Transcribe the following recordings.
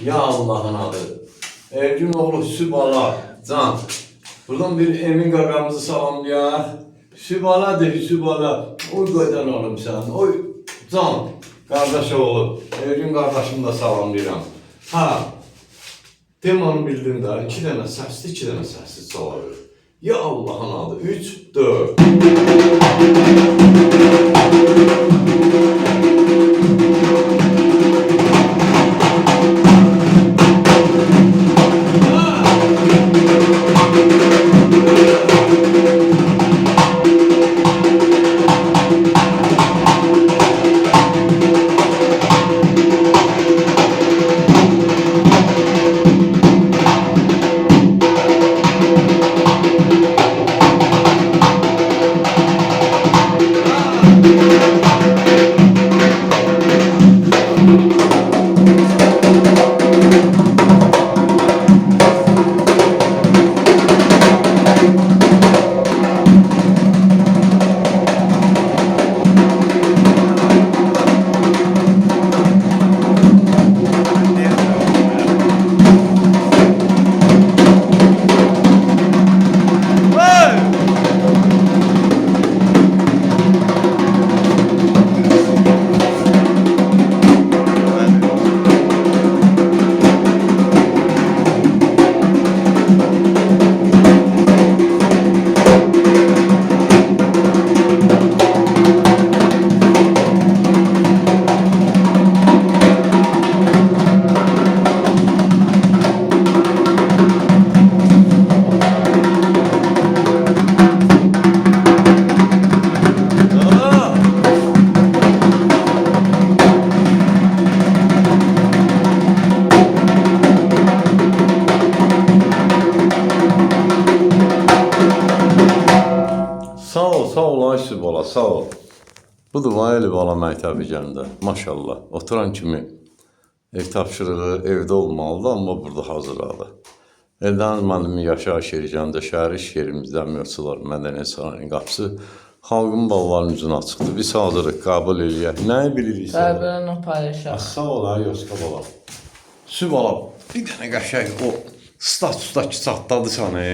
Ya Allah'ın adı. Ergün oğlu Sübala. Can. Buradan bir Emin qakamızı salamlayaq. Sübala de Sübala. Oy qoydan oğlum sen. Oy Can. Qardaş oğlu. Ergün qardaşımı da salamlayıram. Ha. Temanı bildin də. 2 dənə səsli, 2 dənə səssiz çalarıq. Ya Allah'ın adı. 3, 4. Sağ ol ay Sübala, sağ ol. Budur Vayeli Bala məktəbi gəndə, maşallah. Oturan kimi ev tapşırığı evdə olmalıdır, amma burada hazırladı. Eldan müəllimi yaşayış yeri gəndə şəhər iş yerimizdən Mövzular Mədəniyyət Sarayının qapısı xalqın ballarının üzünə açıqdır. Biz hazırıq, qəbul eləyək. Nəyi bilirik sən? Bərbərən o paylaşaq. Sağ ol ay Yoska Bala. Sübala, bir dənə qəşəng o statusdakı çatladı sənə.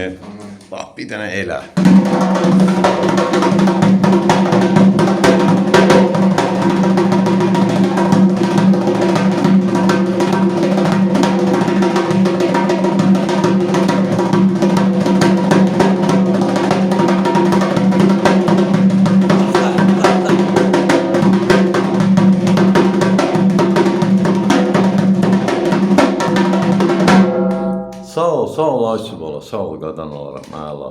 Bax, bir dənə elə. Sağ ol ay Sübala, sağ ol qadan olarak, məla.